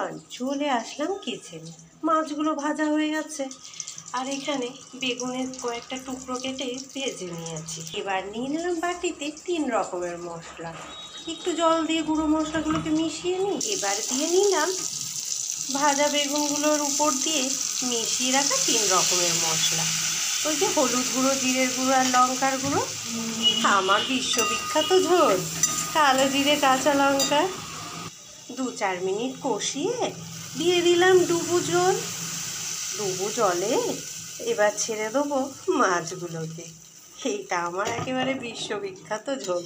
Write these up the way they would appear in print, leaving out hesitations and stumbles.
Everyone, চলে আসলাম কিচেনে। মাছগুলো ভাজা হয়ে গেছে আর এখানে বেগুনের কয়েকটা টুকরো কেটে ভেজে নিয়েছি। এবার নিয়ে নিলাম বাটিতে 3 রকমের মশলা, একটু জল দিয়ে গুঁড়ো মশলাগুলোকে মিশিয়ে নিই। এবার দিয়ে নিলাম ভাজা বেগুনগুলোর উপর দিয়ে মিশিয়ে রাখা 3 রকমের মশলা, ওই যে হলুদ গুঁড়ো, জিরের গুঁড়ো আর লঙ্কার গুঁড়ো। আমার বিশ্ববিখ্যাত ঝোল কালো জিরে কাঁচা লঙ্কা 2-4 মিনিট কষিয়ে দিয়ে দিলাম ডুবো জল। ডুবো জলে এবার ছেড়ে দেবো মাছগুলোকে। এইটা আমার একেবারে বিশ্ববিখ্যাত ঝোল।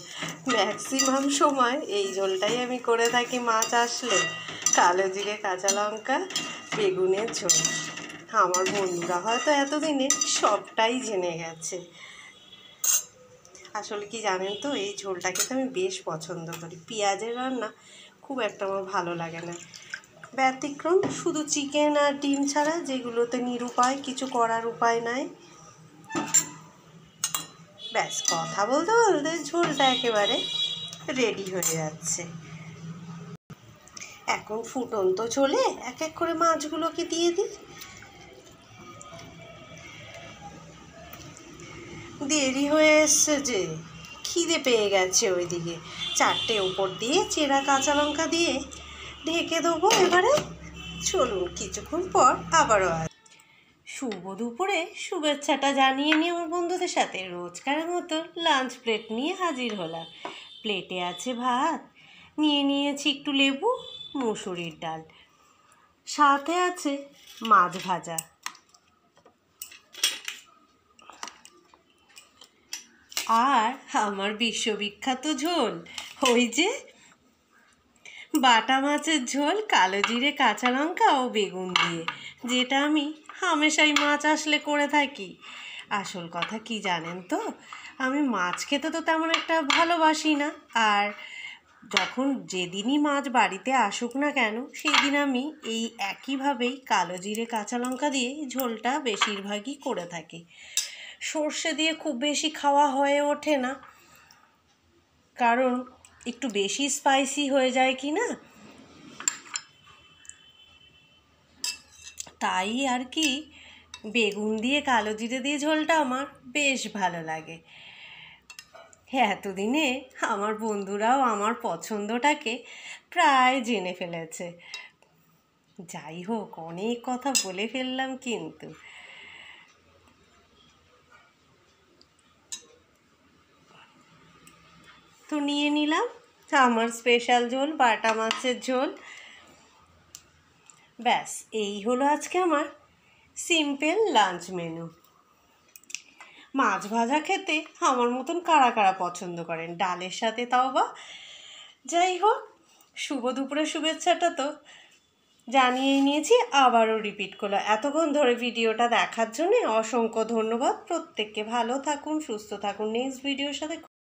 ম্যাক্সিমাম সময় এই ঝোলটাই আমি করে থাকি মাছ আসলে। কালো জিরে কাঁচা লঙ্কা বেগুনের ঝোল। আমার বন্ধুরা হয়তো এতদিনে সবটাই জেনে গেছে। আসলে কি জানেন তো, এই ঝোলটাকে তো আমি বেশ পছন্দ করি। পেঁয়াজের রান্না খুব একটা আমার ভালো লাগে না। ব্যতিক্রম শুধু চিকেন আর ডিম ছাড়া, যেগুলোতে নিরুপায়, কিছু করার উপায় নাই। ব্যাস, কথা বলতে বলতে ঝোলটা একেবারে রেডি হয়ে যাচ্ছে। এখন ফুটন্ত ঝোলে এক এক করে মাছগুলোকে দিয়ে দিই। দেরি হয়ে এসছে যে, খিদে পেয়ে গেছে ওইদিকে। 4টে উপর দিয়ে চেরা কাঁচা লঙ্কা দিয়ে ঢেকে দেবো। এবারে চলুন কিছুক্ষণ পর আবারও শুভ দুপুরে শুভেচ্ছাটা জানিয়ে নিয়ে আমার বন্ধুদের সাথে রোজকার মতো লাঞ্চ প্লেট নিয়ে হাজির হলাম। প্লেটে আছে ভাত, নিয়ে নিয়েছি একটু লেবু, মুসুরির ডাল, সাথে আছে মাছ ভাজা আর আমার বিশ্ববিখ্যাত ঝোল, ওই যে বাটা মাছের ঝোল কালো জিরে কাঁচা লঙ্কা ও বেগুন দিয়ে, যেটা আমি হামেশাই মাছ আসলে করে থাকি। আসল কথা কি জানেন তো, আমি মাছ খেতে তো তেমন একটা ভালোবাসি না। আর যখন যেদিনই মাছ বাড়িতে আসুক না কেন, সেই দিন আমি এই একইভাবেই কালো জিরে কাঁচা লঙ্কা দিয়ে ঝোলটা বেশিরভাগই করে থাকি। সর্ষে দিয়ে খুব বেশি খাওয়া হয়ে ওঠে না, কারণ একটু বেশি স্পাইসি হয়ে যায় কি না, তাই আর কি বেগুন দিয়ে কালো জিরে দিয়ে ঝোলটা আমার বেশ ভালো লাগে। এতদিনে আমার বন্ধুরাও আমার পছন্দটাকে প্রায় জেনে ফেলেছে। যাই হোক, অনেক কথা বলে ফেললাম কিন্তু। তো নিয়ে নিলাম আমার স্পেশাল ঝোল, বাটা মাছের ঝোল। ব্যাস, এই হলো আজকে আমার সিম্পল লাঞ্চ মেনু। মাছ ভাজা খেতে আমার মতন কারা কারা পছন্দ করেন, ডালের সাথে, তাও বা। যাই হোক, শুভ দুপুরের শুভেচ্ছাটা তো জানিয়েই নিয়েছি, আবারও রিপিট করলো। এতক্ষণ ধরে ভিডিওটা দেখার জন্য অসংখ্য ধন্যবাদ প্রত্যেককে। ভালো থাকুন, সুস্থ থাকুন। নেক্সট ভিডিওর সাথে